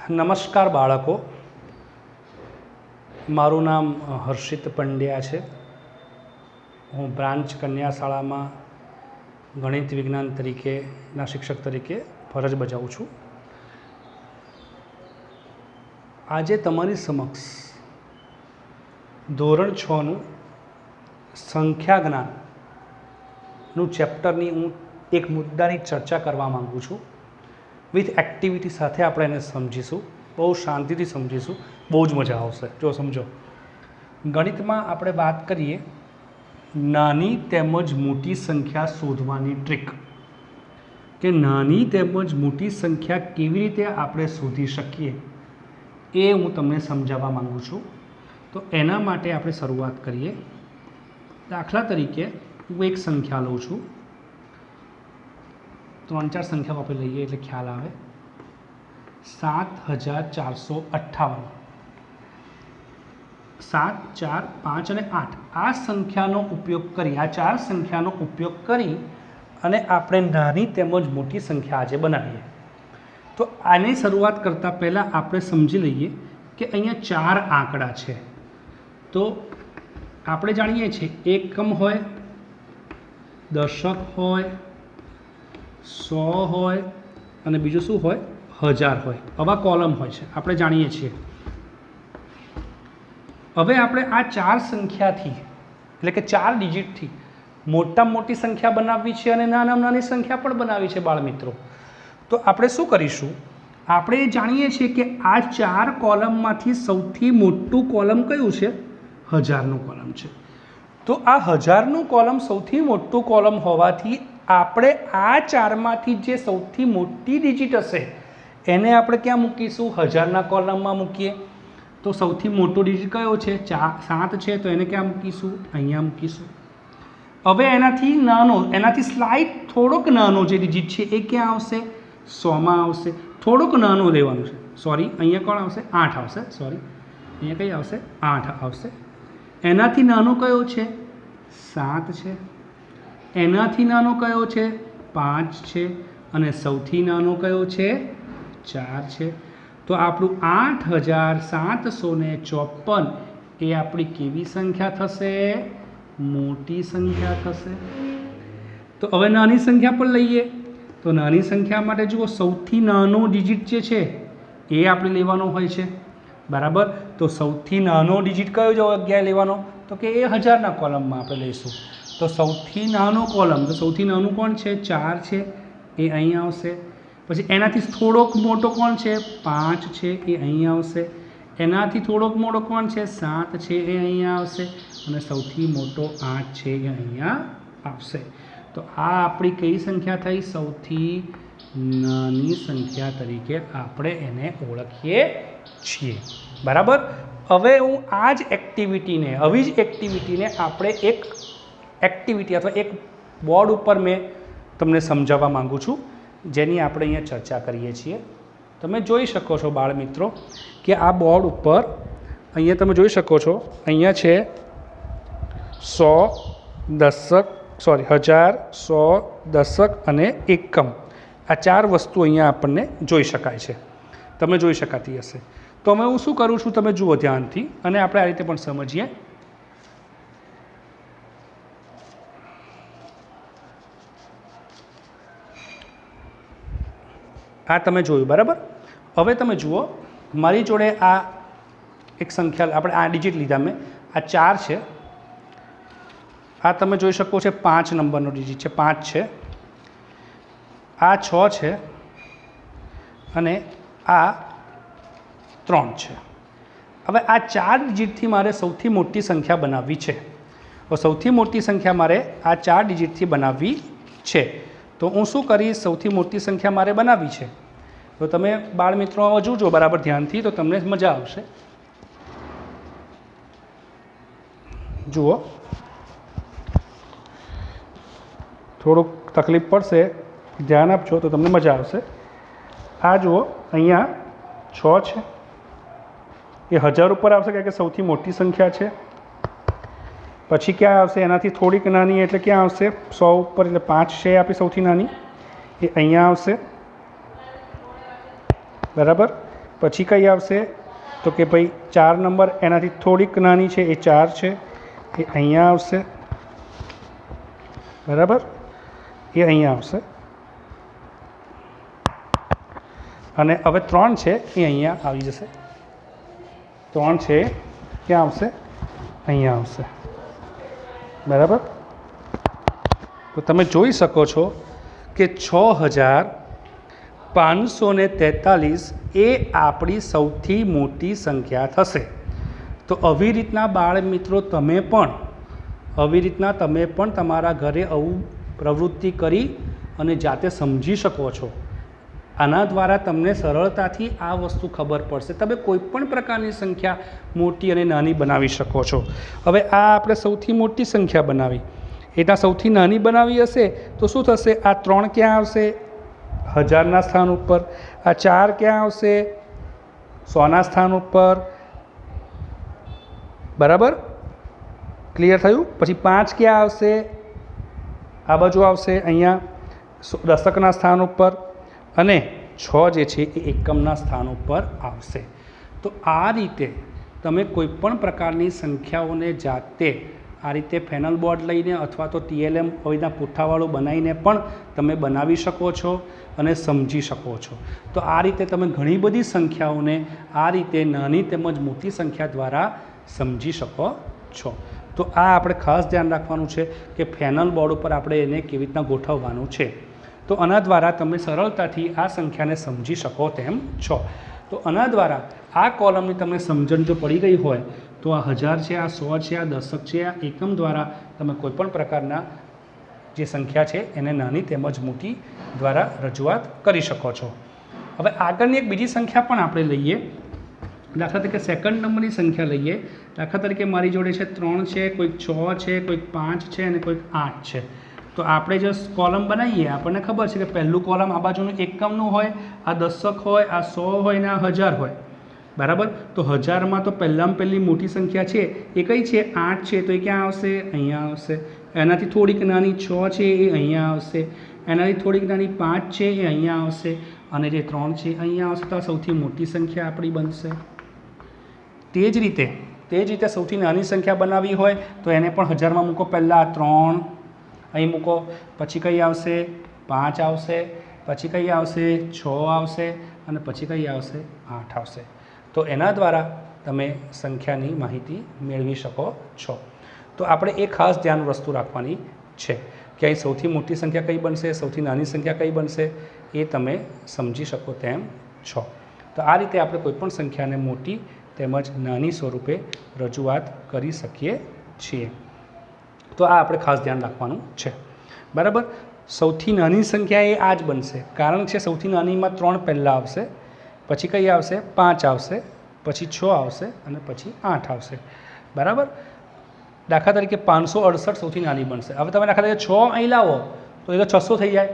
નમસ્કાર બાળકો, મારું નામ હર્ષિત પંડ્યા છે। હું બ્રાન્ચ કન્યા શાળામાં ગણિત વિજ્ઞાન તરીકેના શિક્ષક તરીકે ફરજ બજાવું છું। આજે તમારી સમક્ષ ધોરણ 6નું સંખ્યા જ્ઞાનનું ચેપ્ટરની હું એક મુદ્દાની ચર્ચા કરવા માગું છું। વિથ એક્ટિવિટી સાથે આપણે એને સમજીશું, બહુ શાંતિથી સમજીશું, બહુ જ મજા આવશે। જો સમજો, ગણિતમાં આપણે વાત કરીએ નાની તેમજ મોટી સંખ્યા શોધવાની ટ્રીક, કે નાની તેમજ મોટી સંખ્યા કેવી રીતે આપણે શોધી શકીએ એ હું તમને સમજાવવા માગું છું। તો એના માટે આપણે શરૂઆત કરીએ। દાખલા તરીકે હું એક સંખ્યા લઉં છું, 3-4 સંખ્યાઓ આપણે લઈએ એટલે ખ્યાલ આવે। 7458, 7, 4, 5 અને 8 આ સંખ્યાનો ઉપયોગ કરી, આ 4 સંખ્યાનો ઉપયોગ કરી અને આપણે નાની તેમજ મોટી સંખ્યા આજે બનાવીએ। તો આની શરૂઆત કરતાં પહેલાં આપણે સમજી લઈએ કે અહીંયા 4 આંકડા છે। તો આપણે જાણીએ છીએ એકમ હોય, દશક હોય, 100 હોય અને બીજું શું હોય, 1000 હોય। આવા કોલમ હોય છે, આપણે જાણીએ છીએ। હવે આપણે આ 4 સંખ્યાથી, એટલે કે 4 ડિજિટથી મોટામાં મોટી સંખ્યા બનાવવી છે અને નાનામાં નાની સંખ્યા પણ બનાવવી છે બાળ મિત્રો। તો આપણે શું કરીશું, આપણે જાણીએ છીએ કે આ 4 કોલમમાંથી સૌથી મોટું કોલમ કયું છે, 1000નું કોલમ છે। તો આ 1000નું કોલમ સૌથી મોટું કોલમ હોવાથી આપણે આ 4માંથી જે સૌથી મોટી ડિજિટ હશે એને આપણે ક્યાં મૂકીશું, 1000ના કોલમમાં મૂકીએ। તો સૌથી મોટો ડિજિટ કયો છે, 7 છે, તો એને ક્યાં મૂકીશું, અહીંયા મૂકીશું। હવે એનાથી નાનો, એનાથી સ્લાઇટ થોડોક નાનો જે ડિજિટ છે એ ક્યાં આવશે, 100માં આવશે। થોડોક નાનો લેવાનું છે, સોરી અહીંયા કોણ આવશે, 8 આવશે, સોરી અહીંયા કઈ આવશે, 8 આવશે। એનાથી નાનો કયો છે, 7 છે। એનાથી નાનો કયો છે, 5 છે। અને સૌથી નાનો કયો છે, 4 છે। તો આપણું 8754 એ આપણી કેવી સંખ્યા થશે, મોટી સંખ્યા થશે। તો હવે નાની સંખ્યા પણ લઈએ। તો નાની સંખ્યા માટે જુઓ, સૌથી નાનો ડિજિટ જે છે એ આપણે લેવાનો હોય છે, બરાબર। તો સૌથી નાનો ડિજિટ કયો જગ્યાએ લેવાનો, તો કે એ 1000ના કોલમમાં આપણે લઈશું। તો સૌથી નાનો કોલમ, તો સૌથી નાનું કોણ છે, 4 છે, એ અહીં આવશે। પછી એનાથી થોડોક મોટો કોણ છે, 5 છે, એ અહીં આવશે। એનાથી થોડોક મોટો કોણ છે, 7 છે, એ અહીંયા આવશે। અને સૌથી મોટો 8 છે, એ અહીંયા આવશે। તો આ આપણી કઈ સંખ્યા થઈ, સૌથી નાની સંખ્યા તરીકે આપણે એને ઓળખીએ છીએ, બરાબર। હવે હું આ જ એક્ટિવિટીને, આવી જ એક્ટિવિટીને આપણે એક એક્ટિવિટી અથવા એક બોર્ડ ઉપર મેં તમને સમજાવવા માગું છું, જેની આપણે અહીંયા ચર્ચા કરીએ છીએ। તમે જોઈ શકો છો બાળ મિત્રો કે આ બોર્ડ ઉપર અહીંયા તમે જોઈ શકો છો, અહીંયા છે 100, દશક, સોરી 1000, 100, દશક અને એકમ। આ 4 વસ્તુ અહીંયા આપણને જોઈ શકાય છે, તમે જોઈ શકાતી હશે। તો હવે હું શું કરું છું, તમે જુઓ ધ્યાનથી, અને આપણે આ રીતે પણ સમજીએ। આ તમે જોયું, બરાબર। હવે તમે જુઓ, મારી જોડે આ એક સંખ્યા, આપણે આ ડિજિટ લીધા મેં, આ 4 છે, આ તમે જોઈ શકો છો 5 નંબરનો ડિજિટ છે, 5 છે, આ 6 છે અને આ 3 છે। હવે આ 4 ડિજિટથી મારે સૌથી મોટી સંખ્યા બનાવવી છે। તો સૌથી મોટી સંખ્યા મારે આ 4 ડિજિટથી બનાવવી છે। તો હું શું કરીશ, સૌથી મોટી સંખ્યા મારે બનાવવી છે। તો તમે બાળ મિત્રો જોજો બરાબર ધ્યાનથી, તો તમને મજા આવશે। જુઓ, થોડુંક તકલીફ પડશે, ધ્યાન આપજો તો તમને મજા આવશે। આ જુઓ, અહીંયા 6 છે, એ 1000 ઉપર આવશે કારણ કે સૌથી મોટી સંખ્યા છે। પછી ક્યાં આવશે, એનાથી થોડીક નાની એટલે ક્યાં આવશે, 100 ઉપર, એટલે 5 છે આપણી સૌથી નાની, એ અહીંયા આવશે, બરાબર। પછી કઈ આવશે તો કે ભાઈ 4 નંબર એનાથી થોડીક નાની છે એ 4 છે એ અહીંયા આવશે, બરાબર, એ અહીંયા આવશે અને હવે 3 છે એ અહીંયા આવી જશે, 3 છે ક્યાં આવશે, અહીંયા આવશે, બરાબર. તો તમે જોઈ શકો છો કે 6543 એ આપણી સૌથી મોટી સંખ્યા થશે. તો આવી રીતના બાળ મિત્રો તમે પણ તમારા ઘરે આવું પ્રવૃત્તિ કરી અને જાતે સમજી શકો છો. આના દ્વારા તમને સરળતાથી આ વસ્તુ ખબર પડશે. તમે કોઈ પણ પ્રકારની સંખ્યા મોટી અને નાની બનાવી શકો છો. હવે આ આપણે સૌથી મોટી સંખ્યા બનાવી, એના સૌથી નાની બનાવી હશે તો શું થશે, આ 3 ક્યાં આવશે, 1000ના સ્થાન ઉપર, આ 4 ક્યાં આવશે, 100ના સ્થાન ઉપર, બરાબર, ક્લિયર થયું. પછી 5 ક્યાં આવશે, આ બાજુ આવશે અહીંયા દશકના સ્થાન ઉપર, અને 6 જે છે એ એકમના સ્થાન ઉપર આવશે. તો આ રીતે તમે કોઈપણ પ્રકારની સંખ્યાઓને જાતે આ રીતે ફેનલ બોર્ડ લઈને અથવા તો TLM કોઈના પુઠ્ઠાવાળું બનાવીને પણ તમે બનાવી શકો છો અને સમજી શકો છો. તો આ રીતે તમે ઘણી બધી સંખ્યાઓને આ રીતે નાની તેમજ મોટી સંખ્યા દ્વારા સમજી શકો છો. તો આ આપણે ખાસ ધ્યાન રાખવાનું છે કે ફેનલ બોર્ડ ઉપર આપણે એને કેવી રીતના ગોઠવવાનું છે. તો આના દ્વારા તમે સરળતાથી આ સંખ્યાને સમજી શકો તેમ છો. તો આના દ્વારા આ કોલમની તમને સમજણ જો પડી ગઈ હોય તો આ 1000 છે, આ 100 છે, આ દશક છે, આ એકમ દ્વારા તમે કોઈપણ પ્રકારના જે સંખ્યા છે એને નાની તેમજ મોટી દ્વારા રજૂઆત કરી શકો છો. હવે આગળની એક બીજી સંખ્યા પણ આપણે લઈએ. દાખલા તરીકે સેકન્ડ નંબરની સંખ્યા લઈએ. દાખલા તરીકે મારી જોડે છે 3 છે, કોઈક 6 છે, કોઈક 5 છે અને કોઈક 8 છે. તો આપણે જો કોલમ બનાવીએ, આપણને ખબર છે કે પહેલું કોલમ આ બાજુનું એકમનું હોય, આ દશક હોય, આ 100 હોય ને આ 1000 હોય, બરાબર. તો 1000માં તો પહેલી મોટી સંખ્યા છે એ કઈ છે, 8 છે, તો એ ક્યાં આવશે, અહીંયા આવશે. એનાથી થોડીક નાની 6 છે એ અહીંયા આવશે, એનાથી થોડીક નાની 5 છે એ અહીંયા આવશે, અને જે 3 છે અહીંયા આવશે. તો આ સૌથી મોટી સંખ્યા આપણી બનશે. તે જ રીતે સૌથી નાની સંખ્યા બનાવવી હોય તો એને પણ 1000માં મૂકો. પહેલાં 3 અહીં મૂકો, પછી કઈ આવશે, 5 આવશે, પછી કઈ આવશે, 6 આવશે, અને પછી કઈ આવશે, 8 આવશે. તો એના દ્વારા તમે સંખ્યાની માહિતી મેળવી શકો છો. તો આપણે એ ખાસ ધ્યાન વસ્તુ રાખવાની છે કે અહીં સૌથી મોટી સંખ્યા કઈ બનશે, સૌથી નાની સંખ્યા કઈ બનશે, એ તમે સમજી શકો તેમ છો. તો આ રીતે આપણે કોઈપણ સંખ્યાને મોટી તેમજ નાની સ્વરૂપે રજૂઆત કરી શકીએ છીએ. તો આ આપણે ખાસ ધ્યાન રાખવાનું છે, બરાબર. સૌથી નાની સંખ્યા એ આ જ બનશે, કારણ છે સૌથી નાનીમાં 3 પહેલાં આવશે, પછી કઈ આવશે, 5 આવશે, પછી 6 આવશે અને પછી 8 આવશે, બરાબર. દાખલા તરીકે 568 સૌથી નાની બનશે. હવે તમે દાખલા તરીકે 6 અહીં લાવો તો એ તો 600 થઈ જાય,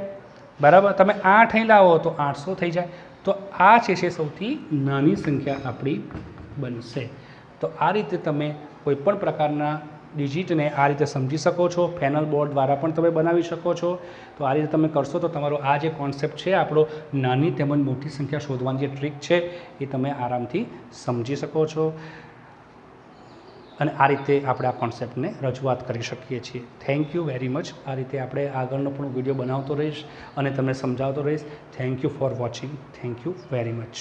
બરાબર. તમે 8 અહીં લાવો તો 800 થઈ જાય. તો આ છે સૌથી નાની સંખ્યા આપણી બનશે. તો આ રીતે તમે કોઈપણ પ્રકારના ડિજિટને આ રીતે સમજી શકો છો. ફેનલ બોર્ડ દ્વારા પણ તમે બનાવી શકો છો. તો આ રીતે તમે કરશો તો તમારો આ જે કોન્સેપ્ટ છે આપણો નાની તેમજ મોટી સંખ્યા શોધવાની જે ટ્રીક છે એ તમે આરામથી સમજી શકો છો. અને આ રીતે આપણે આ કોન્સેપ્ટને રજૂઆત કરી શકીએ છીએ. Thank you very much. આ રીતે આપણે આગળનો પણ વિડીયો બનાવતો રહીશ અને તમને સમજાવતો રહીશ. Thank you for watching. Thank you very much.